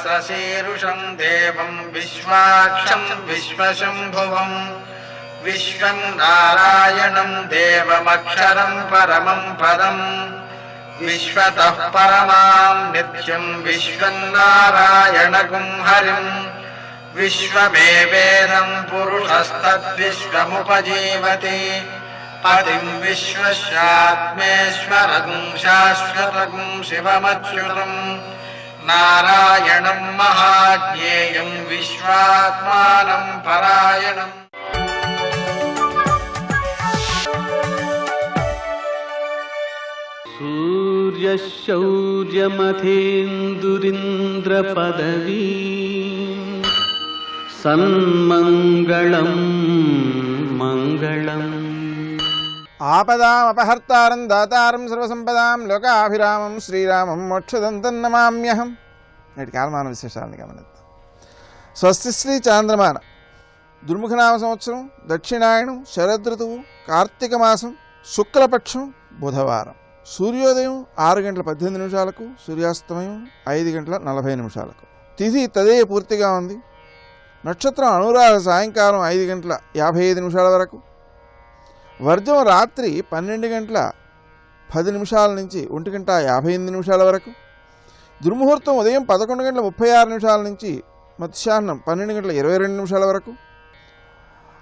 सहस्रशीर्षं देवं विश्वाक्षं विश्वशम्भुवं विश्वं नारायणं देवमक्षरं परमं पदं विश्वतः परमां नित्यं विश्वं नारायणगुं हरिं विश्वमेवेदं पुरुषस्तद्विश्वमुपजीवति पतिं विश्वस्यात्मेश्वरगुं शाश्वतगुं शिवमच्युतं नारायणं महाज्ञेयं विश्वात्मानं परायणम्। सूर्यशौर्यमथेन्दुरिन्द्रपदवी सन्मङ्गलं मङ्गलम्। आपदामपहर्तारं दातारं सर्वसंपदां लोकाभिरामं శ్రీరామం మోక్షదంతం నమామ్యహం. నేటి కాలమాన విశేషాలను గమనిద్దాం. స్వస్తి శ్రీ చాంద్రమాన దుర్ముఖనామ సంవత్సరం, దక్షిణాయనం, శరదృతువు, కార్తీక మాసం, శుక్లపక్షం, బుధవారం. సూర్యోదయం 6:18 సూర్యాస్తమయం 5:40 తిథి తదే పూర్తిగా ఉంది. నక్షత్రం అనురాధ సాయంకాలం 5:55 వరకు. వర్జం రాత్రి 12:10 నుంచి 1:58 వరకు. దుర్ముహూర్తం ఉదయం 11:36 నుంచి మధ్యాహ్నం 12:22 వరకు.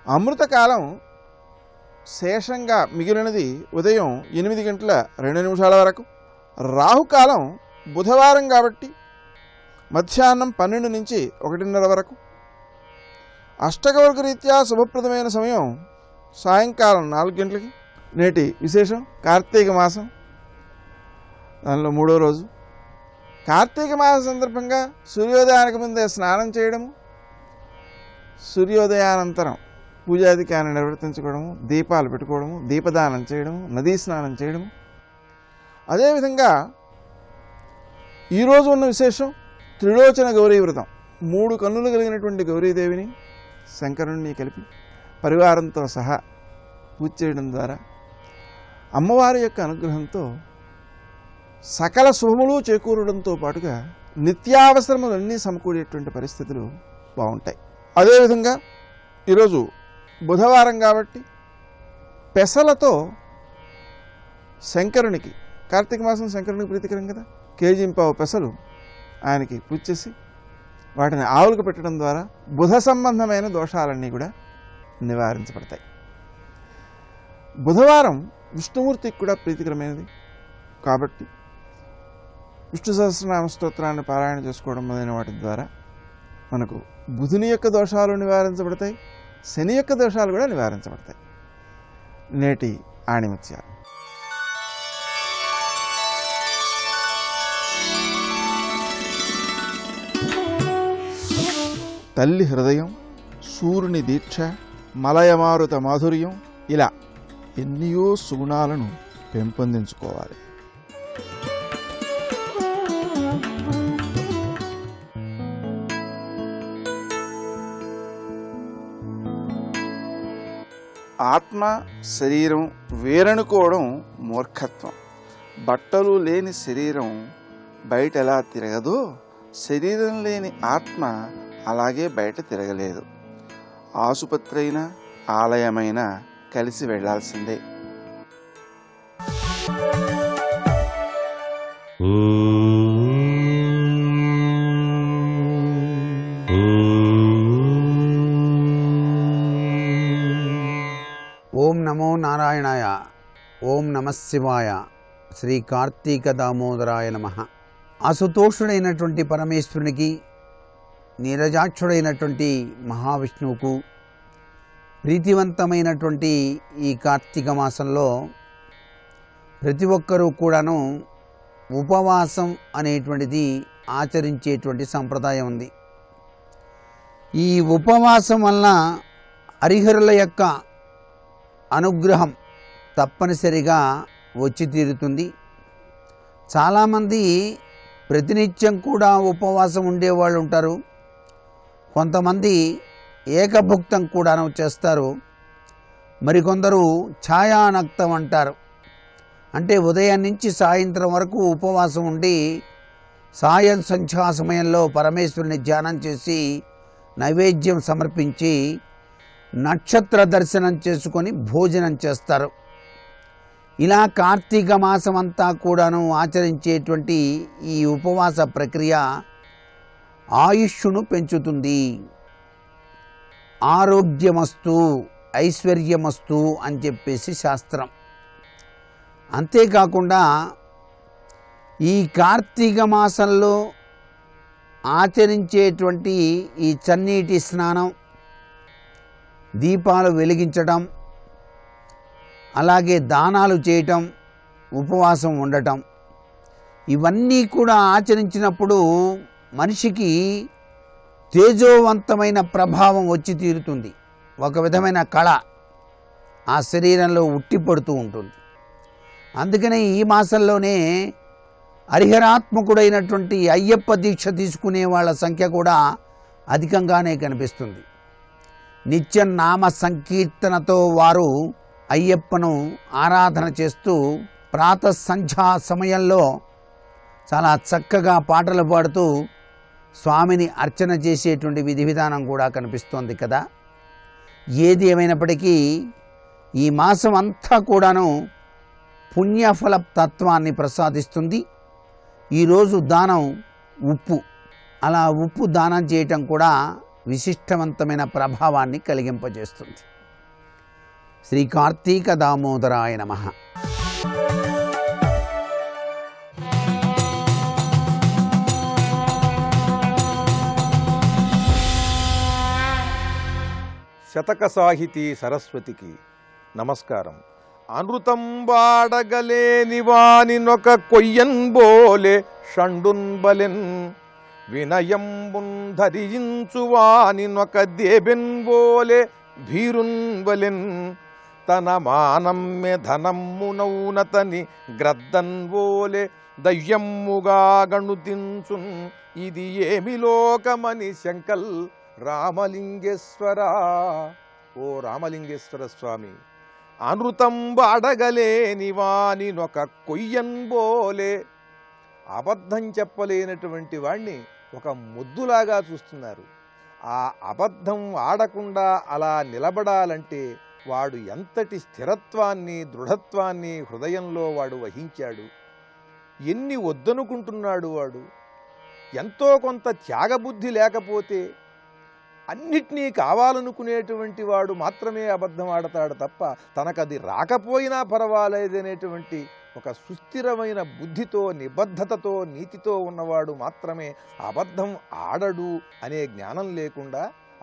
అమృతకాలం శేషంగా మిగిలినది ఉదయం 8:02 వరకు. రాహుకాలం బుధవారం కాబట్టి మధ్యాహ్నం 12 నుంచి 1:30 వరకు. అష్టకవర్గ రీత్యా శుభప్రదమైన సమయం సాయంకాలం 4 గంటలకి. నేటి విశేషం కార్తీక మాసం, దానిలో 3వ రోజు. కార్తీక మాస సందర్భంగా సూర్యోదయానికి ముందే స్నానం చేయడము, సూర్యోదయానంతరం పూజాధికాన్ని నిర్వర్తించుకోవడము, దీపాలు పెట్టుకోవడము, దీపదానం చేయడము, నదీ స్నానం చేయడము. అదేవిధంగా ఈరోజు ఉన్న విశేషం త్రిలోచన గౌరీ వ్రతం. 3 కన్నులు కలిగినటువంటి గౌరీదేవిని శంకరుణ్ణి కలిపి పరివారంతో సహా పూజ చేయడం ద్వారా అమ్మవారి యొక్క అనుగ్రహంతో సకల శుభములు చేకూరడంతో పాటుగా నిత్యావసరములన్నీ సమకూడేటువంటి పరిస్థితులు బాగుంటాయి. అదేవిధంగా ఈరోజు బుధవారం కాబట్టి పెసలతో శంకరునికి, కార్తీక మాసం శంకరునికి ప్రీతికరం కదా, కేజీంపావు పెసలు ఆయనకి పూజ చేసి వాటిని ఆవులకు పెట్టడం ద్వారా బుధ సంబంధమైన దోషాలన్నీ కూడా నివారించబడతాయి. బుధవారం విష్ణుమూర్తికి కూడా ప్రీతికరమైనది కాబట్టి విష్ణు సహస్రనామ స్తోత్రాన్ని పారాయణ చేసుకోవడం మొదలైన వాటి ద్వారా మనకు బుధుని యొక్క దోషాలు నివారించబడతాయి, శని యొక్క దోషాలు కూడా నివారించబడతాయి. నేటి ఆణిముత్యాలు. తల్లి హృదయం, సూర్యుని దీక్ష, మలయమారుత మాధుర్యం, ఇలా ఎన్నో సుగుణాలను పెంపొందించుకోవాలి. ఆత్మ శరీరం వేరనుకోవడం మూర్ఖత్వం. బట్టలు లేని శరీరం బయట ఎలా తిరగదో, శరీరం లేని ఆత్మ అలాగే బయట తిరగలేదు. ఆసుపత్రి అయినా ఆలయమైనా కలిసి వెళ్లాల్సిందే. ఓం నమో నారాయణాయ. ఓం నమః శివాయ. శ్రీ కార్తీక దామోదరాయ నమః. అసుతోషుడైనటువంటి పరమేశ్వరునికి, నీరజాక్షుడైనటువంటి మహావిష్ణువుకు ప్రీతివంతమైనటువంటి ఈ కార్తీక మాసంలో ప్రతి ఒక్కరూ కూడాను ఉపవాసం అనేటువంటిది ఆచరించేటువంటి సంప్రదాయం ఉంది. ఈ ఉపవాసం వలన హరిహరుల యొక్క అనుగ్రహం తప్పనిసరిగా వచ్చి తీరుతుంది. చాలామంది ప్రతినిత్యం కూడా ఉపవాసం ఉండేవాళ్ళు ఉంటారు. కొంతమంది ఏకభుక్తం కూడాను చేస్తారు. మరికొందరు ఛాయానక్తం అంటారు. అంటే ఉదయం నుంచి సాయంత్రం వరకు ఉపవాసం ఉండి సాయం సంధ్యా సమయంలో పరమేశ్వరుని ధ్యానం చేసి నైవేద్యం సమర్పించి నక్షత్ర దర్శనం చేసుకొని భోజనం చేస్తారు. ఇలా కార్తీక మాసం అంతా కూడాను ఆచరించేటువంటి ఈ ఉపవాస ప్రక్రియ ఆయుష్ను పెంచుతుంది. ఆరోగ్యమస్తు, ఐశ్వర్యమస్తు అని చెప్పేసి శాస్త్రం. అంతేకాకుండా ఈ కార్తీక మాసంలో ఆచరించేటువంటి ఈ చన్నీటి స్నానం, దీపాలు వెలిగించటం, అలాగే దానాలు చేయటం, ఉపవాసం ఉండటం, ఇవన్నీ కూడా ఆచరించినప్పుడు మనిషికి తేజోవంతమైన ప్రభావం వచ్చి తీరుతుంది. ఒక విధమైన కళ ఆ శరీరంలో ఉట్టిపడుతూ ఉంటుంది. అందుకనే ఈ మాసంలోనే హరిహరాత్మకుడైనటువంటి అయ్యప్ప దీక్ష తీసుకునే వాళ్ళ సంఖ్య కూడా అధికంగానే కనిపిస్తుంది. నిత్యం నామ సంకీర్తనతో వారు అయ్యప్పను ఆరాధన చేస్తూ ప్రాతః సంధ్యా సమయంలో చాలా చక్కగా పాటలు పాడుతూ స్వామిని అర్చన చేసేటువంటి విధి విధానం కూడా కనిపిస్తోంది కదా. ఏది ఏమైనప్పటికీ ఈ మాసం అంతా కూడాను పుణ్యఫల తత్వాన్ని ప్రసాదిస్తుంది. ఈరోజు దానం ఉప్పు. అలా ఉప్పు దానం చేయటం కూడా విశిష్టవంతమైన ప్రభావాన్ని కలిగింపజేస్తుంది. శ్రీ కార్తీక దామోదరాయ నమః. శతక సాహితీ సరస్వతికి నమస్కారం. అనృతం వాడగలేని వానినొక కొయ్యన్ బోలే షండున్ బలెన్, వినయంబున్ ధరించు వానినొక దేబెన్ బోలే భీరున్ బలెన్, తన మానమ్మె ధనమ్మునౌనతని గ్రద్దన్ బోలే దయ్యమ్ముగా గణుతించున్, ఇది ఏమి లోకమని శంకల్ రామలింగేశ్వర. ఓ రామలింగేశ్వర స్వామి, అనృతం వాడగలేని వానినొక కొయ్యన్ బోలే, అబద్ధం చెప్పలేనటువంటి వాణ్ణి ఒక ముద్దులాగా చూస్తున్నారు. ఆ అబద్ధం ఆడకుండా అలా నిలబడాలంటే వాడు ఎంతటి స్థిరత్వాన్ని, దృఢత్వాన్ని హృదయంలో వాడు వహించాడు, ఎన్ని వద్దనుకుంటున్నాడు వాడు. ఎంతో కొంత త్యాగబుద్ధి లేకపోతే అన్నిటినీ కావాలనుకునేటువంటి వాడు మాత్రమే అబద్ధం ఆడతాడు తప్ప తనకది రాకపోయినా పర్వాలేదనేటువంటి ఒక సుస్థిరమైన బుద్ధితో, నిబద్ధతతో, నీతితో ఉన్నవాడు మాత్రమే అబద్ధం ఆడడు అనే జ్ఞానం లేకుండా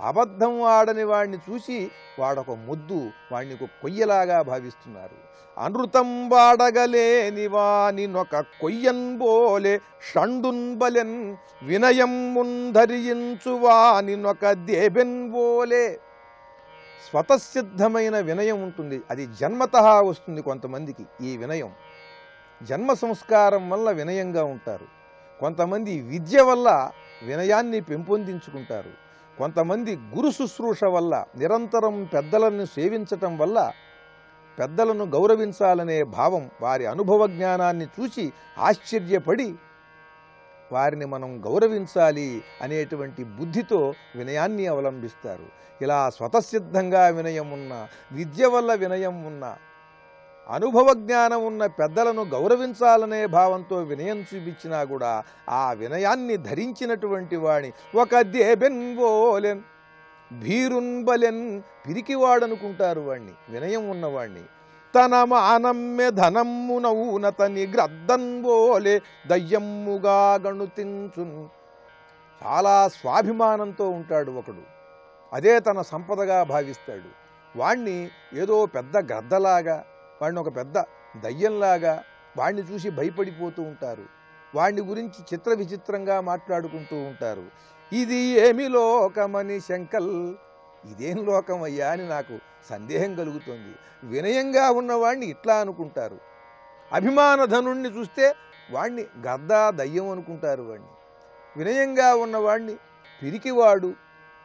అబద్ధం ఆడని వాడిని చూసి వాడొక ముద్దు, వాడిని ఒక కొయ్యలాగా భావిస్తున్నారు. అనృతం వాడగలేని వానినొక కొయ్యన్ బోలే షండున్ బలెన్, వినయం ముందరించు వానినొక దేబెన్ బోలే. స్వతసిద్ధమైన వినయం ఉంటుంది, అది జన్మతః వస్తుంది కొంతమందికి. ఈ వినయం జన్మ సంస్కారం వల్ల వినయంగా ఉంటారు. కొంతమంది విద్య వల్ల వినయాన్ని పెంపొందించుకుంటారు. కొంతమంది గురు శుశ్రూష వల్ల, నిరంతరం పెద్దలను సేవించటం వల్ల, పెద్దలను గౌరవించాలనే భావం, వారి అనుభవ జ్ఞానాన్ని చూసి ఆశ్చర్యపడి వారిని మనం గౌరవించాలి అనేటువంటి బుద్ధితో వినయాన్ని అవలంబిస్తారు. ఇలా స్వతసిద్ధంగా వినయం ఉన్న, విద్య వల్ల వినయం ఉన్న, అనుభవ జ్ఞానం ఉన్న పెద్దలను గౌరవించాలనే భావంతో వినయం చూపించినా కూడా ఆ వినయాన్ని ధరించినటువంటి వాణి ఒక దేబెన్ బోలెన్ భీరున్ బలెన్, పిరికివాడనుకుంటారు వాణ్ణి, వినయం ఉన్నవాణ్ణి. తన మానమ్మె ధనమ్మునౌనతని గ్రద్దన్ బోలే దయ్యమ్ముగా గణుతించున్. చాలా స్వాభిమానంతో ఉంటాడు ఒకడు, అదే తన సంపదగా భావిస్తాడు. వాణ్ణి ఏదో పెద్ద గ్రద్దలాగా, వాడిని ఒక పెద్ద దయ్యంలాగా వాడిని చూసి భయపడిపోతూ ఉంటారు. వాడిని గురించి చిత్ర విచిత్రంగా మాట్లాడుకుంటూ ఉంటారు. ఇది ఏమి లోకమని శంకల్, ఇదేం లోకం అయ్యా అని నాకు సందేహం కలుగుతుంది. వినయంగా ఉన్నవాడిని ఇట్లా అనుకుంటారు. అభిమానధనుణ్ణి చూస్తే వాణ్ణి గద్ద దయ్యం అనుకుంటారు. వాణ్ణి వినయంగా ఉన్నవాణ్ణి పిరికివాడు,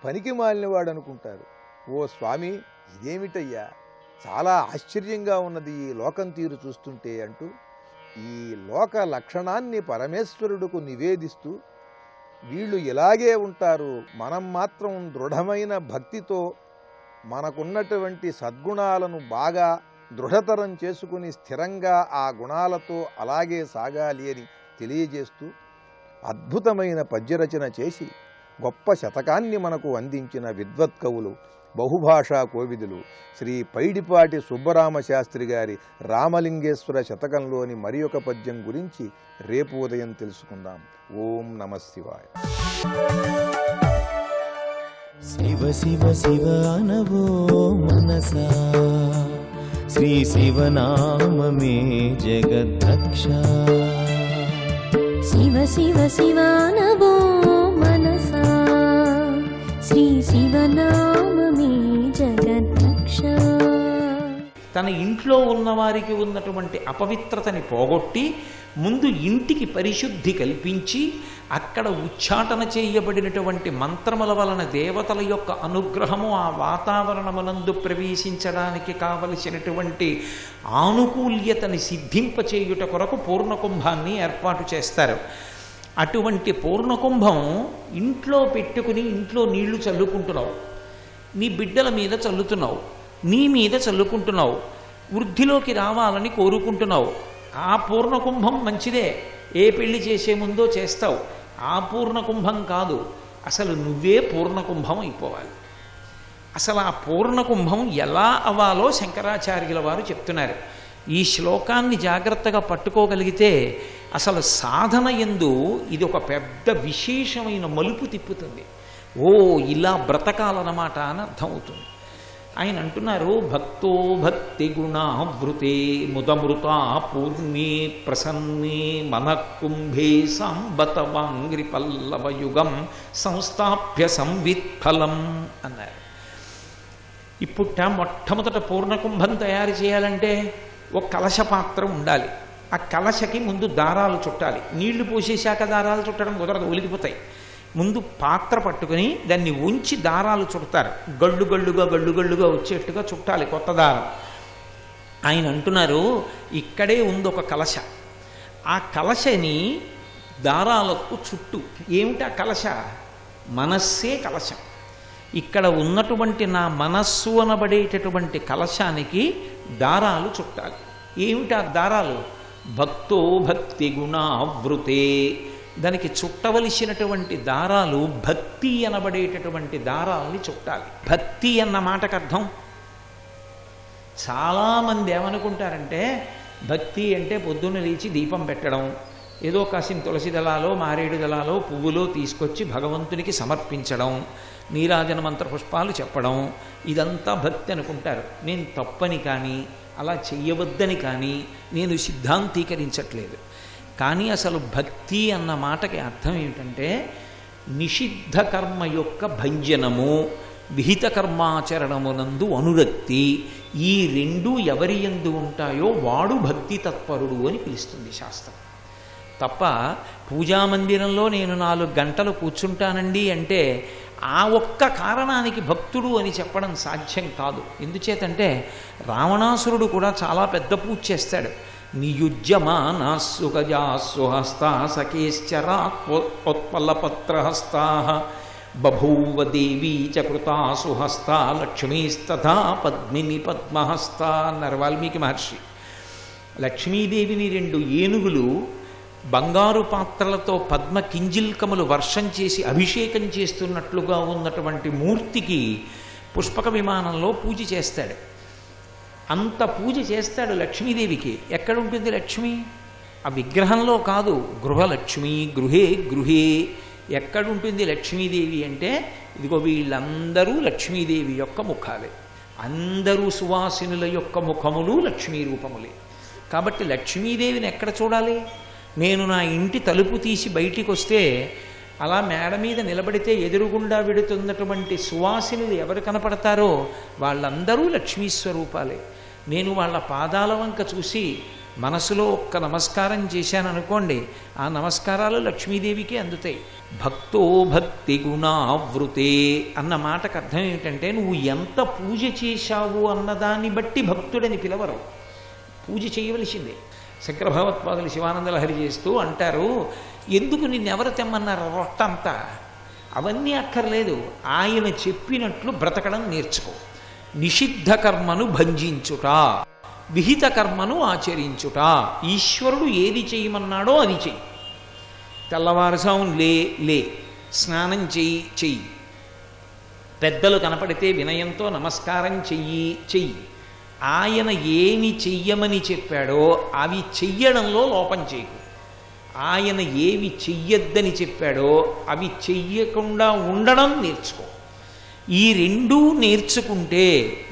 పనికి మాలినవాడు అనుకుంటారు. ఓ స్వామి, ఇదేమిటయ్యా, చాలా ఆశ్చర్యంగా ఉన్నది ఈ లోకం తీరు చూస్తుంటే అంటూ ఈ లోక లక్షణాన్ని పరమేశ్వరుడుకు నివేదిస్తూ వీళ్ళు ఇలాగే ఉంటారు, మనం మాత్రం దృఢమైన భక్తితో మనకున్నటువంటి సద్గుణాలను బాగా దృఢతరం చేసుకుని స్థిరంగా ఆ గుణాలతో అలాగే సాగాలి అని తెలియజేస్తూ అద్భుతమైన పద్యరచన చేసి గొప్ప శతకాన్ని మనకు అందించిన విద్వత్ కవులు, బహుభాషా కోవిదులు శ్రీ పైడిపాటి సుబ్బరామశాస్త్రి గారి రామలింగేశ్వర శతకంలోని మరి ఒక పద్యం గురించి రేపు ఉదయం తెలుసుకుందాం. ఓం నమః శివాయ. శివ శివ శివ అనవో మనసా, శ్రీ శివనామమే జగద్రక్ష. శివ శివ శివ అనవో మనసా, శ్రీ శివనామమే జగద్రక్ష. తన ఇంట్లో ఉన్నవారికి ఉన్నటువంటి అపవిత్రతని పోగొట్టి ముందు ఇంటికి పరిశుద్ధి కల్పించి అక్కడ ఉచ్చాటన చేయబడినటువంటి మంత్రముల వలన దేవతల యొక్క అనుగ్రహము ఆ వాతావరణమునందు ప్రవేశించడానికి కావలసినటువంటి ఆనుకూల్యతని సిద్ధింపచేయుట కొరకు పూర్ణకుంభాన్ని ఏర్పాటు చేస్తారు. అటువంటి పూర్ణకుంభం ఇంట్లో పెట్టుకుని ఇంట్లో నీళ్లు చల్లుకుంటున్నావు, నీ బిడ్డల మీద చల్లుతున్నావు, నీ మీద చల్లుకుంటున్నావు, వృద్ధిలోకి రావాలని కోరుకుంటున్నావు. ఆ పూర్ణకుంభం మంచిదే, ఏ పెళ్లి చేసే ముందో చేస్తావు. ఆ పూర్ణకుంభం కాదు, అసలు నువ్వే పూర్ణకుంభం అయిపోవాలి. అసలు ఆ పూర్ణకుంభం ఎలా అవ్వాలో శంకరాచార్యుల వారు చెప్తున్నారు. ఈ శ్లోకాన్ని జాగ్రత్తగా పట్టుకోగలిగితే అసలు సాధన యందు ఇది ఒక పెద్ద విశేషమైన మలుపు తిప్పుతుంది. ఓ ఇలా బ్రతకాలన్నమాట అని అర్థమవుతుంది. ఆయన అంటున్నారు, భక్తో భక్తి గుణావృతే ముదమృతా పూర్ణే ప్రసన్నే మనఃకుంభే సంబతవాంగ్రి పల్లవయుగం సంస్థాప్య సంవిత్ఫలం అన్నారు. ఇప్పుడు మొట్టమొదట పూర్ణకుంభం తయారు చేయాలంటే ఒక కలశ పాత్ర ఉండాలి. ఆ కలశకి ముందు దారాలు చుట్టాలి. నీళ్లు పోసేశాక దారాలు చుట్టడం కుదరదు, ఒలిగిపోతాయి. ముందు పాత్ర పట్టుకుని దాన్ని ఉంచి దారాలు చుడతారు. గళ్ళు గళ్ళుగా వచ్చేట్టుగా చుట్టాలి కొత్త దారం. ఆయన అంటున్నారు, ఇక్కడే ఉంది ఒక కలశ. ఆ కలశని దారాలకు చుట్టూ, ఏమిటా కలశ? మనస్సే కలశం. ఇక్కడ ఉన్నటువంటి నా మనస్సు అనబడేటటువంటి కలశానికి దారాలు చుట్టాలి. ఏమిటా దారాలు? భక్తో భక్తి గుణావృతే. దానికి చుట్టవలసినటువంటి దారాలు భక్తి అనబడేటటువంటి దారాలని చుట్టాలి. భక్తి అన్న మాటకు అర్థం, చాలామంది ఏమనుకుంటారంటే భక్తి అంటే పొద్దున్న లేచి దీపం పెట్టడం, ఏదో కాసిన తులసి దళాలో మారేడు దళాలో పువ్వులో తీసుకొచ్చి భగవంతునికి సమర్పించడం, నీరాజన మంత్ర పుష్పాలు చెప్పడం, ఇదంతా భక్తి అనుకుంటారు. నేను తప్పని కానీ అలా చెయ్యవద్దని కానీ నేను సిద్ధాంతీకరించట్లేదు. కానీ అసలు భక్తి అన్న మాటకి అర్థం ఏమిటంటే నిషిద్ధ కర్మ యొక్క భంజనము, విహిత కర్మాచరణమునందు అనురక్తి. ఈ రెండు ఎవరి యందు ఉంటాయో వాడు భక్తి తత్పరుడు అని పిలుస్తుంది శాస్త్రం. తప్ప పూజామందిరంలో నేను 4 గంటలు కూర్చుంటానండి అంటే ఆ ఒక్క కారణానికి భక్తుడు అని చెప్పడం సాధ్యం కాదు. ఎందుచేతంటే రావణాసురుడు కూడా చాలా పెద్ద పూజ చేస్తాడు. నియుజ్యమానాస్సు గజాస్సు హస్తా సఖేశ్చరాత్పల్లపత్రహస్తా బభూవ దేవీ చ కృతాసు హస్తా లక్ష్మీస్తథా పద్మిని పద్మహస్తా అన్నారు వాల్మీకి మహర్షి. లక్ష్మీదేవిని 2 ఏనుగులు బంగారు పాత్రలతో పద్మ కింజిల్కములు వర్షం చేసి అభిషేకం చేస్తున్నట్లుగా ఉన్నటువంటి మూర్తికి పుష్పక విమానంలో పూజ చేస్తాడు. అంత పూజ చేస్తాడు లక్ష్మీదేవికి. ఎక్కడుంటుంది లక్ష్మి? ఆ విగ్రహంలో కాదు, గృహలక్ష్మి, గృహే. ఎక్కడుంటుంది లక్ష్మీదేవి అంటే ఇదిగో వీళ్ళందరూ లక్ష్మీదేవి యొక్క ముఖాలే. అందరూ సువాసినుల యొక్క ముఖములు లక్ష్మీ రూపములే. కాబట్టి లక్ష్మీదేవిని ఎక్కడ చూడాలి? నేను నా ఇంటి తలుపు తీసి బయటికి వస్తే అలా మేడ మీద నిలబడితే ఎదురుగుండా విడుతున్నటువంటి సువాసినులు ఎవరు కనపడతారో వాళ్ళందరూ లక్ష్మీ స్వరూపాలే. నేను వాళ్ళ పాదాల వంక చూసి మనసులో ఒక్క నమస్కారం చేశాననుకోండి, ఆ నమస్కారాలు లక్ష్మీదేవికి అందుతాయి. భక్తో భక్తి గుణావృతే అన్న మాటకు అర్థం ఏమిటంటే నువ్వు ఎంత పూజ చేశావు అన్నదాన్ని బట్టి భక్తుడని పిలవరు, పూజ చేయవలసిందే. శంకర భగవత్పాదులు శివానంద లహరి చేస్తూ అంటారు, ఎందుకు నిన్నెవరు తెమ్మన్నారు రొట్టంతా? అవన్నీ అక్కర్లేదు, ఆయన చెప్పినట్లు బ్రతకడం నేర్చుకో. నిషిద్ధ కర్మను భంజించుట, విహిత కర్మను ఆచరించుట. ఈశ్వరుడు ఏది చేయమన్నాడో అది చెయ్యి. తెల్లవారుసాము లే, స్నానం చెయ్యి, పెద్దలు కనపడితే వినయంతో నమస్కారం చెయ్యి. ఆయన ఏమి చెయ్యమని చెప్పాడో అవి చెయ్యడంలో లోపం చేయకు. ఆయన ఏవి చెయ్యొద్దని చెప్పాడో అవి చెయ్యకుండా ఉండడం నేర్చుకో. ఈ రెండూ నేర్చుకుంటే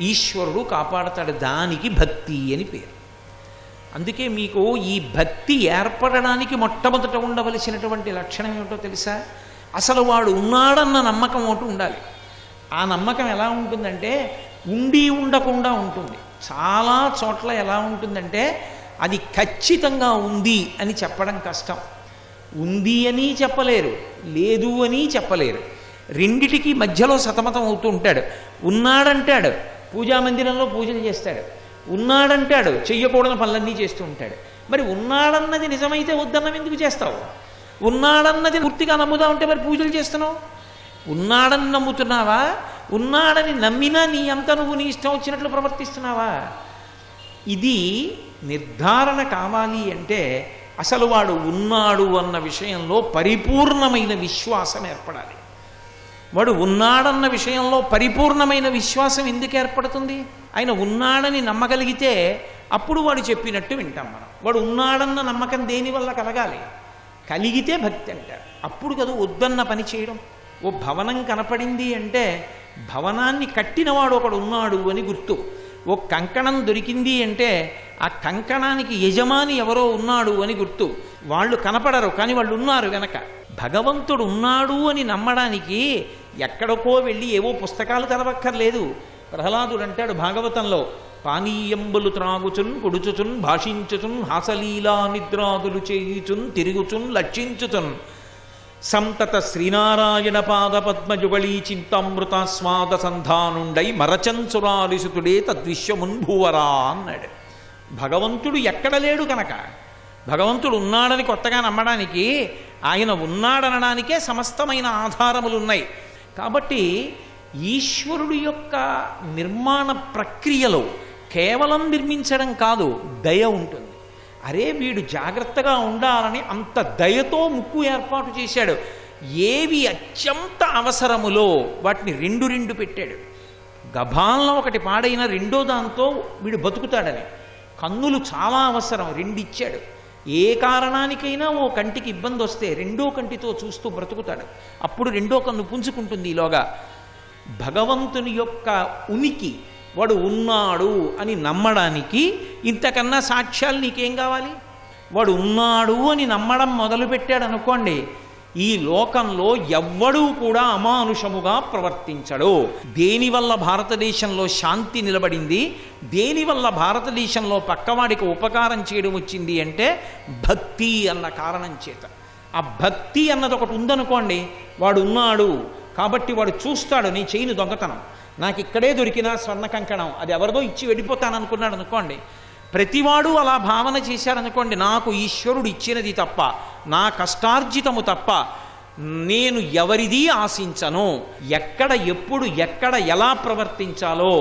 ఈశ్వరుడు కాపాడతాడు. దానికి భక్తి అని పేరు. అందుకే మీకు ఈ భక్తి ఏర్పడడానికి మొట్టమొదట ఉండవలసినటువంటి లక్షణం ఏమిటో తెలుసా? అసలు వాడు ఉన్నాడన్న నమ్మకం ఒకటి ఉండాలి. ఆ నమ్మకం ఎలా ఉంటుందంటే ఉండి ఉండకుండా ఉంటుంది. చాలా చోట్ల ఎలా ఉంటుందంటే అది ఖచ్చితంగా ఉంది అని చెప్పడం కష్టం. ఉంది అని చెప్పలేరు, లేదు అని చెప్పలేరు. రెండిటికి మధ్యలో సతమతం అవుతూ ఉంటాడు. ఉన్నాడంటాడు, పూజామందిరంలో పూజలు చేస్తాడు. ఉన్నాడంటాడు, చెయ్యకూడని పనులన్నీ చేస్తూ ఉంటాడు. మరి ఉన్నాడన్నది నిజమైతే వద్దన్నం ఎందుకు చేస్తావు? ఉన్నాడన్నది పూర్తిగా నమ్ముదా ఉంటే మరి పూజలు చేస్తున్నావు? ఉన్నాడని నమ్ముతున్నావా? ఉన్నాడని నమ్మినా నీ అంతా నువ్వు నీ ఇష్టం వచ్చినట్లు ప్రవర్తిస్తున్నావా? ఇది నిర్ధారణ కావాలి అంటే అసలు వాడు ఉన్నాడు అన్న విషయంలో పరిపూర్ణమైన విశ్వాసం ఏర్పడాలి. వాడు ఉన్నాడన్న విషయంలో పరిపూర్ణమైన విశ్వాసం ఎందుకు ఏర్పడుతుంది? ఆయన ఉన్నాడని నమ్మగలిగితే అప్పుడు వాడు చెప్పినట్టు వింటాం మనం. వాడు ఉన్నాడన్న నమ్మకం దేనివల్ల కలగాలి? కలిగితే భక్తి అంటారు. అప్పుడు కదా వద్దన్న పని చేయడం. ఓ భవనం కనపడింది అంటే భవనాన్ని కట్టినవాడు ఒకడు ఉన్నాడు అని గుర్తు. ఓ కంకణం దొరికింది అంటే ఆ కంకణానికి యజమాని ఎవరో ఉన్నాడు అని గుర్తు. వాళ్ళు కనపడరు కానీ వాళ్ళు ఉన్నారు వెనక. భగవంతుడు ఉన్నాడు అని నమ్మడానికి ఎక్కడికో వెళ్ళి ఏవో పుస్తకాలు చదవక్కర్లేదు. ప్రహ్లాదుడు అంటాడు భాగవతంలో, పానీయంబులు త్రాగుచున్ పొడుచుచున్ భాషించుచున్ హాసలీలా నిద్రాదులు చేయుచున్ తిరుగుచున్ లక్షించుచున్ సంతత శ్రీనారాయణ పాద పద్మజుగళీ చింతామృతాస్వాద సంధానుండై మరచంచురాలిసుతుడే తద్విశ్వమున్భూవరా అన్నాడు. భగవంతుడు ఎక్కడ లేడు కనుక భగవంతుడు ఉన్నాడని కొత్తగా నమ్మడానికి, ఆయన ఉన్నాడనడానికే సమస్తమైన ఆధారములు ఉన్నాయి. కాబట్టి ఈశ్వరుడు యొక్క నిర్మాణ ప్రక్రియలో కేవలం నిర్మించడం కాదు, దయ ఉంటుంది. అరే వీడు జాగ్రత్తగా ఉండాలని అంత దయతో ముక్కు ఏర్పాటు చేశాడు. ఏవి అత్యంత అవసరములో వాటిని రెండు పెట్టాడు. గభాల్లో ఒకటి పాడైన రెండో దాంతో వీడు బతుకుతాడని. కన్నులు చాలా అవసరం, రెండిచ్చాడు. ఏ కారణానికైనా ఓ కంటికి ఇబ్బంది వస్తే రెండో కంటితో చూస్తూ బ్రతుకుతాడు. అప్పుడు రెండో కన్ను పుంజుకుంటుంది. ఈలోగా భగవంతుని యొక్క ఉనికి, వాడు ఉన్నాడు అని నమ్మడానికి ఇంతకన్నా సాక్ష్యాలు నీకేం కావాలి? వాడు ఉన్నాడు అని నమ్మడం మొదలుపెట్టాడు అనుకోండి, ఈ లోకంలో ఎవ్వడూ కూడా అమానుషముగా ప్రవర్తించడు. దేనివల్ల భారతదేశంలో శాంతి నిలబడింది, దేనివల్ల భారతదేశంలో పక్కవాడికి ఉపకారం చేయడం వచ్చింది అంటే భక్తి అన్న కారణం చేత. ఆ భక్తి అన్నది ఒకటి ఉందనుకోండి, వాడు ఉన్నాడు కాబట్టి వాడు చూస్తాడు. నీ చేయను దొంగతనం, నాకు ఇక్కడే దొరికిన స్వర్ణ కంకణం అది ఎవరిదో ఇచ్చి వెళ్ళిపోతాను అనుకున్నాడు అనుకోండి, ప్రతివాడు అలా భావన చేశారనుకోండి, నాకు ఈశ్వరుడు ఇచ్చినది తప్ప, నా కష్టార్జితము తప్ప నేను ఎవరిది ఆశించను. ఎక్కడ ఎప్పుడు ఎక్కడ ఎలా ప్రవర్తించాలో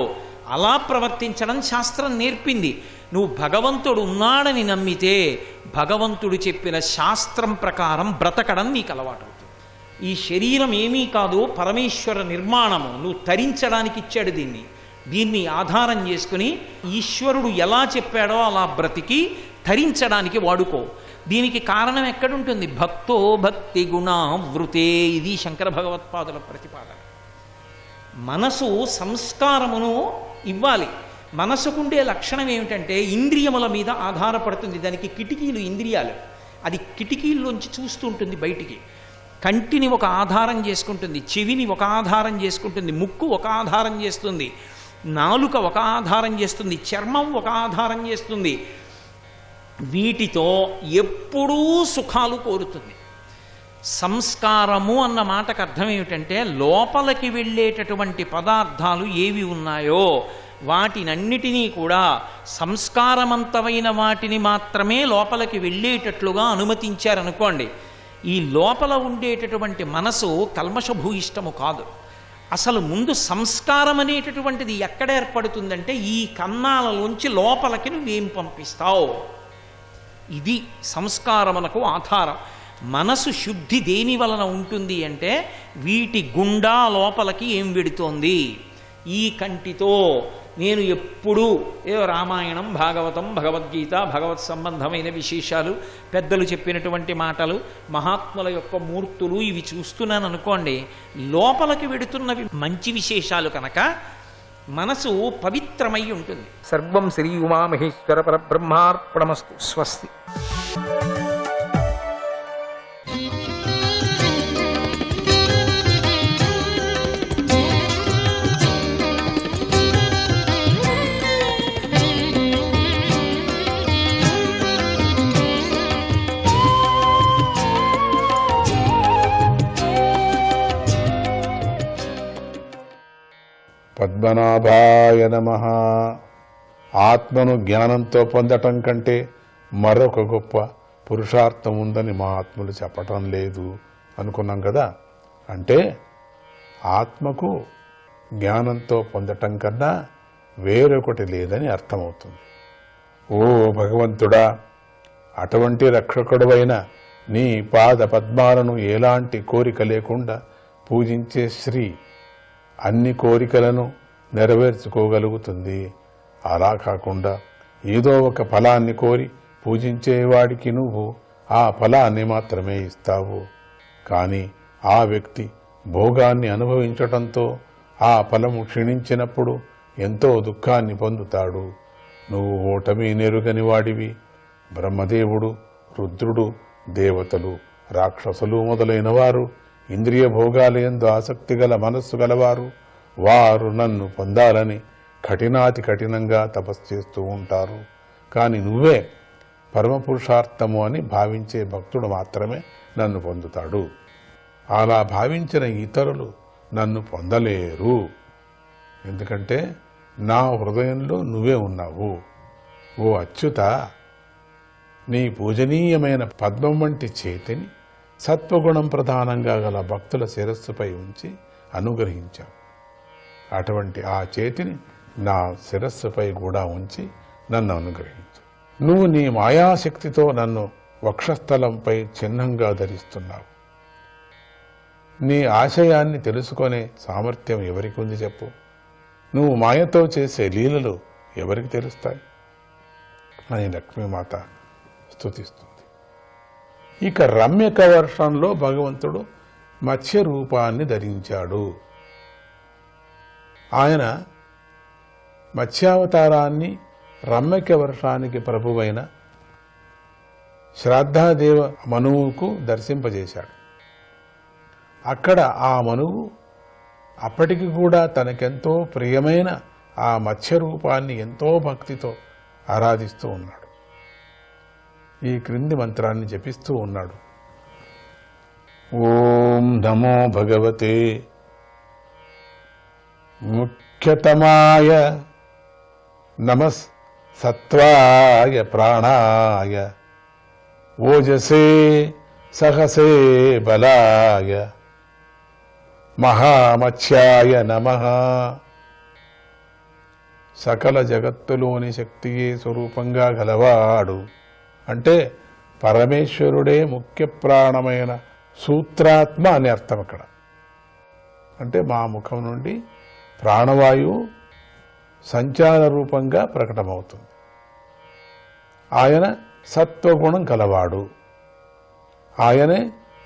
అలా ప్రవర్తించడం శాస్త్రం నేర్పింది. నువ్వు భగవంతుడు ఉన్నాడని నమ్మితే భగవంతుడు చెప్పిన శాస్త్రం ప్రకారం బ్రతకడం నీకు అలవాటు. ఈ శరీరం ఏమీ కాదు, పరమేశ్వర నిర్మాణము. నువ్వు తరించడానికి ఇచ్చాడు దీన్ని. దీన్ని ఆధారం చేసుకుని ఈశ్వరుడు ఎలా చెప్పాడో అలా బ్రతికి తరించడానికి వాడుకో. దీనికి కారణం ఎక్కడుంటుంది? భక్తో భక్తి గుణావృతే. ఇది శంకర భగవత్పాదుల ప్రతిపాదన. మనసు సంస్కారమును ఇవ్వాలి. మనసుకుండే లక్షణం ఏమిటంటే ఇంద్రియముల మీద ఆధారపడుతుంది. దానికి కిటికీలు ఇంద్రియాలు. అది కిటికీల్లోంచి చూస్తూ ఉంటుంది బయటికి. కంటిని ఒక ఆధారం చేసుకుంటుంది, చెవిని ఒక ఆధారం చేసుకుంటుంది, ముక్కు ఒక ఆధారం చేస్తుంది, నాలుక ఒక ఆధారం చేస్తుంది, చర్మం ఒక ఆధారం చేస్తుంది. వీటితో ఎప్పుడూ సుఖాలు కోరుతుంది. సంస్కారము అన్న మాటకు అర్థం ఏమిటంటే లోపలికి వెళ్ళేటటువంటి పదార్థాలు ఏవి ఉన్నాయో వాటినన్నిటినీ కూడా సంస్కారవంతమైన వాటిని మాత్రమే లోపలికి వెళ్ళేటట్లుగా అనుమతించారనుకోండి, ఈ లోపల ఉండేటటువంటి మనసు కల్మషభూయిష్టము కాదు. అసలు ముందు సంస్కారం అనేటటువంటిది ఎక్కడ ఏర్పడుతుందంటే ఈ కన్నాలలోంచి లోపలికి నువ్వేం పంపిస్తావు, ఇది సంస్కారమునకు ఆధారం. మనసు శుద్ధి దేని వలన ఉంటుంది అంటే వీటి గుండా లోపలికి ఏం వెడుతోంది. ఈ కంటితో నేను ఎప్పుడూ ఏదో రామాయణం, భాగవతం, భగవద్గీత, భగవత్ సంబంధమైన విశేషాలు, పెద్దలు చెప్పినటువంటి మాటలు, మహాత్ముల యొక్క మూర్తులు ఇవి చూస్తున్నాను అనుకోండి, లోపలికి వెడుతున్నవి మంచి విశేషాలు కనుక మనసు పవిత్రమై ఉంటుంది. సర్వం శ్రీ ఉమామహేశ్వర పరబ్రహ్మార్పణమస్తు. స్వస్తి. పద్మనాభాయ నమః. ఆత్మను జ్ఞానంతో పొందటం కంటే మరొక గొప్ప పురుషార్థం ఉందని మహాత్ములు చెప్పటం లేదు అనుకున్నాం కదా. అంటే ఆత్మకు జ్ఞానంతో పొందటం కన్నా వేరొకటి లేదని అర్థమవుతుంది. ఓ భగవంతుడా, అటువంటి రక్షకుడువైన నీ పాద పద్మాలను ఎలాంటి కోరిక లేకుండా పూజించే శ్రీ అన్ని కోరికలను నెరవేర్చుకోగలుగుతుంది. అలా కాకుండా ఏదో ఒక ఫలాన్ని కోరి పూజించేవాడికి నువ్వు ఆ ఫలాన్ని మాత్రమే ఇస్తావు. కానీ ఆ వ్యక్తి భోగాన్ని అనుభవించటంతో ఆ ఫలము క్షీణించినప్పుడు ఎంతో దుఃఖాన్ని పొందుతాడు. నువ్వు ఓటమి నెరుగని వాడివి. బ్రహ్మదేవుడు, రుద్రుడు, దేవతలు, రాక్షసులు మొదలైన వారు ఇంద్రియ భోగాలయందు ఆసక్తి గల మనస్సు గలవారు. వారు నన్ను పొందాలని కఠినాతి కఠినంగా తపస్సు చేస్తూ ఉంటారు. కానీ నువ్వే పరమపురుషార్థము అని భావించే భక్తుడు మాత్రమే నన్ను పొందుతాడు. అలా భావించిన ఇతరులు నన్ను పొందలేరు. ఎందుకంటే నా హృదయంలో నువ్వే ఉన్నావు. ఓ అచ్యుత, నీ పూజనీయమైన పద్మం వంటి చేతిని సత్వగుణం ప్రధానంగా గల భక్తుల శిరస్సుపై ఉంచి అనుగ్రహించావు. అటువంటి ఆ చేతిని నా శిరస్సుపై కూడా ఉంచి నన్ను అనుగ్రహించు. నువ్వు నీ మాయాశక్తితో నన్ను వక్షస్థలంపై చిహ్నంగా ధరిస్తున్నావు. నీ ఆశయాన్ని తెలుసుకునే సామర్థ్యం ఎవరికి ఉంది చెప్పు? నువ్వు మాయతో చేసే లీలలు ఎవరికి తెలుస్తాయి అని లక్ష్మీమాత స్తుతిస్తుంది. ఇక రమ్యక వర్షంలో భగవంతుడు మత్స్య రూపాన్ని ధరించాడు. ఆయన మత్స్యావతారాన్ని రమ్యక వర్షానికి ప్రభువైన శ్రాద్ధాదేవ మనువుకు దర్శింపజేశాడు. అక్కడ ఆ మనువు అప్పటికి కూడా తనకెంతో ప్రియమైన ఆ మత్స్య రూపాన్ని ఎంతో భక్తితో ఆరాధిస్తూ ఉన్నాడు. ఈ క్రింది మంత్రాన్ని జపిస్తూ ఉన్నాడు. ఓం నమో భగవతే ముఖ్యతమాయ నమస్ సత్వాయ ప్రాణాయ ఓజసే సహసే బలాయ మహామత్స్యాయ నమః. సకల జగత్తులోని శక్తియే స్వరూపంగా గలవాడు. అంటే పరమేశ్వరుడే ముఖ్య ప్రాణమైన సూత్రాత్మ అని అర్థం. అక్కడ అంటే మా ముఖం నుండి ప్రాణవాయువు సంచార రూపంగా ప్రకటమవుతుంది. ఆయన సత్వగుణం కలవాడు. ఆయనే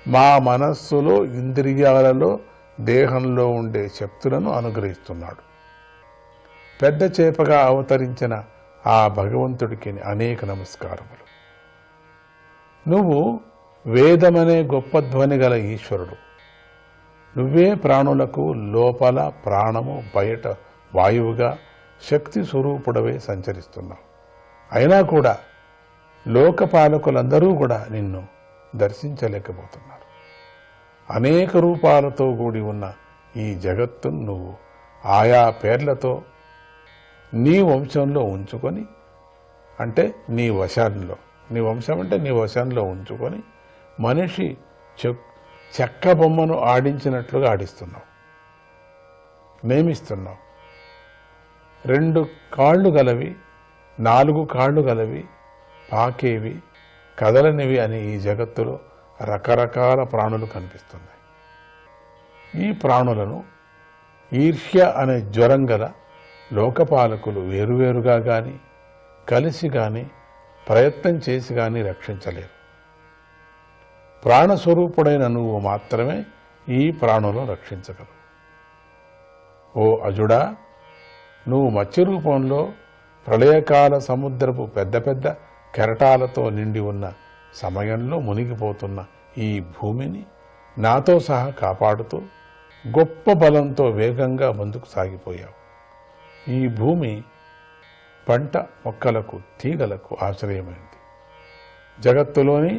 మా మనస్సులో, ఇంద్రియాలలో, దేహంలో ఉండే శక్తులను అనుగ్రహిస్తున్నాడు. పెద్ద చేపగా అవతరించిన ఆ భగవంతుడికి అనేక నమస్కారములు. నువ్వు వేదమనే గొప్ప ధ్వని గల ఈశ్వరుడు. నువ్వే ప్రాణులకు లోపల ప్రాణము, బయట వాయువుగా శక్తి స్వరూపుడవే సంచరిస్తున్నావు. అయినా కూడా లోకపాలకులందరూ కూడా నిన్ను దర్శించలేకపోతున్నారు. అనేక రూపాలతో కూడి ఉన్న ఈ జగత్తును నువ్వు ఆయా పేర్లతో నీ వంశంలో ఉంచుకొని, అంటే నీ వశాల్లో, నీ వంశం అంటే నీ వశంలో ఉంచుకొని మనిషి చెక్క బొమ్మను ఆడించినట్లుగా ఆడిస్తున్నావు, నియమిస్తున్నావు. 2 కాళ్ళు గలవి, 4 కాళ్ళు గలవి, పాకేవి, కదలనివి అని ఈ జగత్తులో రకరకాల ప్రాణులు కనిపిస్తున్నాయి. ఈ ప్రాణులను ఈర్ష్య అనే జ్వరం గల లోకపాలకులు వేరువేరుగా కానీ కలిసి కానీ ప్రయత్నం చేసి కానీ రక్షించలేరు. ప్రాణస్వరూపుడైన నువ్వు మాత్రమే ఈ ప్రాణులను రక్షించగలవు. ఓ అజుడా, నువ్వు మత్స్య రూపంలో ప్రళయకాల సముద్రపు పెద్ద పెద్ద కెరటాలతో నిండి ఉన్న సమయంలో మునిగిపోతున్న ఈ భూమిని నాతో సహా కాపాడుతూ గొప్ప బలంతో వేగంగా ముందుకు సాగిపోయావు. ఈ భూమి పంట మొక్కలకు, తీగలకు ఆశ్రయమైంది. జగత్తులోని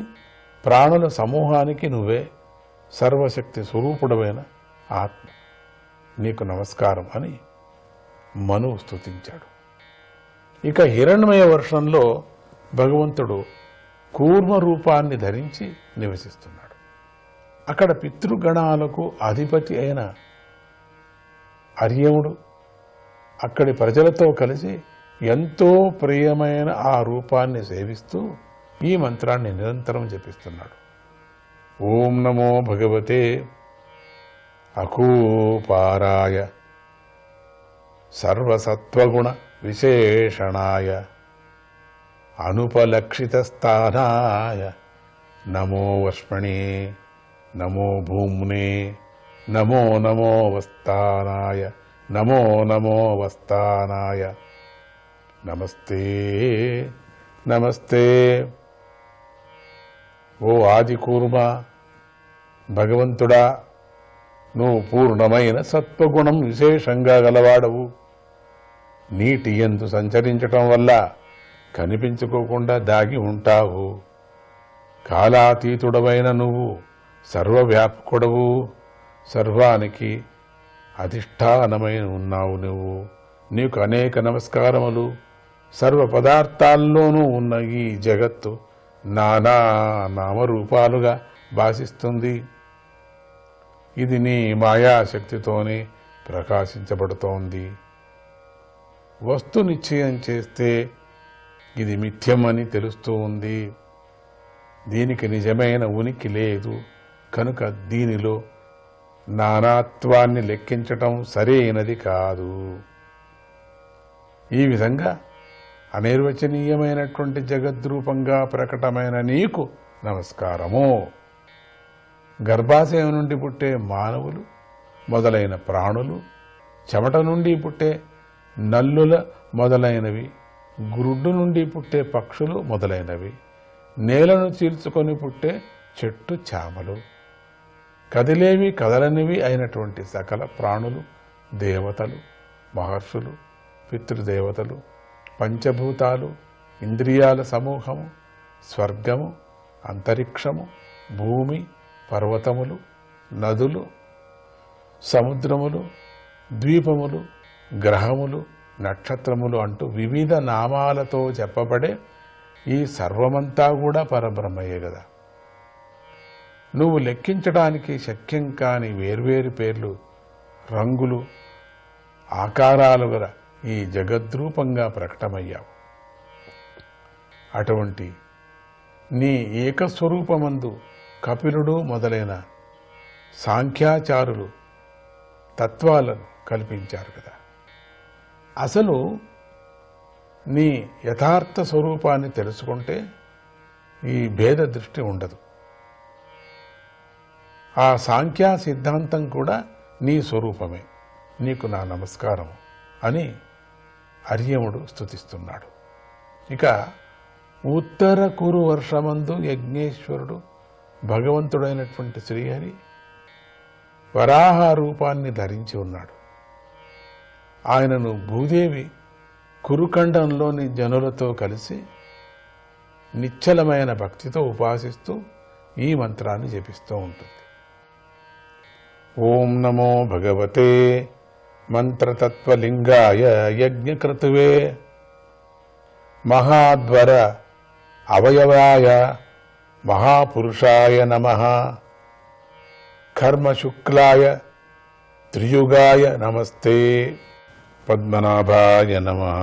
ప్రాణుల సమూహానికి నువ్వే సర్వశక్తి స్వరూపుడమైన ఆత్మ. నీకు నమస్కారం అని మనువు స్తుతించాడు. ఇక హిరణ్మయ వర్షంలో భగవంతుడు కూర్మ రూపాన్ని ధరించి నివసిస్తున్నాడు. అక్కడ పితృగణాలకు అధిపతి అయిన అర్యముడు అక్కడి ప్రజలతో కలిసి ఎంతో ప్రియమైన ఆ రూపాన్ని సేవిస్తూ ఈ మంత్రాన్ని నిరంతరం జపిస్తున్నాడు. ఓం నమో భగవతే అకూపారాయ సర్వసత్వగుణ విశేషణాయ అనుపలక్షితస్థానాయ నమో వర్ష్మణే నమో భూమ్నే నమో నమో వస్తానాయ నమో నమో వస్తానాయ నమస్తే నమస్తే. ఓ ఆది కూర్మ భగవంతుడా, నువ్వు పూర్ణమైన సత్వగుణం విశేషంగా గలవాడవు. నీటి యందు సంచరించటం వల్ల కనిపించుకోకుండా దాగి ఉంటావు. కాలాతీతుడవైన నువ్వు సర్వవ్యాపకుడవు, సర్వానికి అధిష్టానమైన ఉన్నావు నువ్వు. నీకు అనేక నమస్కారములు. సర్వ పదార్థాల్లోనూ ఉన్న ఈ జగత్తు నానా నామరూపాలుగా భాషిస్తుంది. ఇది నీ మాయాశక్తితోనే ప్రకాశించబడుతోంది. వస్తు నిశ్చయం చేస్తే ఇది మిథ్యమని తెలుస్తూ ఉంది. దీనికి నిజమైన ఉనికి లేదు కనుక దీనిలో నానాత్వాన్ని లెక్కించటం సరైనది కాదు. ఈ విధంగా అనిర్వచనీయమైనటువంటి జగద్రూపంగా ప్రకటమైన నీకు నమస్కారము. గర్భాశయం నుండి పుట్టే మానవులు మొదలైన ప్రాణులు, చెమట నుండి పుట్టే నల్లుల మొదలైనవి, గురుడ్డు నుండి పుట్టే పక్షులు మొదలైనవి, నేలను చీల్చుకొని పుట్టే చెట్టు చామలు, కదిలేవి కదలనివి అయినటువంటి సకల ప్రాణులు, దేవతలు, మహర్షులు, పితృదేవతలు, పంచభూతాలు, ఇంద్రియాల సమూహము, స్వర్గము, అంతరిక్షము, భూమి, పర్వతములు, నదులు, సముద్రములు, ద్వీపములు, గ్రహములు, నక్షత్రములు అంటూ వివిధ నామాలతో చెప్పబడే ఈ సర్వమంతా కూడా పరబ్రహ్మయే కదా. నువ్వు లెక్కించడానికి శక్యం కాని వేర్వేరు పేర్లు, రంగులు, ఆకారాలు గల ఈ జగద్రూపంగా ప్రకటమయ్యావు. అటువంటి నీ ఏకస్వరూపమందు కపిలుడు మొదలైన సాంఖ్యాచారులు తత్వాలను కల్పించారు కదా. అసలు నీ యథార్థ స్వరూపాన్ని తెలుసుకుంటే ఈ భేద దృష్టి ఉండదు. ఆ సాంఖ్యా సిద్ధాంతం కూడా నీ స్వరూపమే. నీకు నా నమస్కారం అని అర్యముడు స్తుతిస్తున్నాడు. ఇక ఉత్తర కురు వర్షమందు యజ్ఞేశ్వరుడు భగవంతుడైనటువంటి శ్రీహరి వరాహ రూపాన్ని ధరించి ఉన్నాడు. ఆయనను భూదేవి కురుఖండంలోని జనులతో కలిసి నిశ్చలమైన భక్తితో ఉపాసిస్తూ ఈ మంత్రాన్ని జపిస్తూ ఉంటుంది. ఓం నమో భగవతే మంత్రతత్వలింగాయ యజ్ఞక్రతువే మహాద్వర అవయవాయ మహాపురుషాయ నమః కర్మశుక్లాయ త్రియుగాయ నమస్తే పద్మనాభాయ నమః.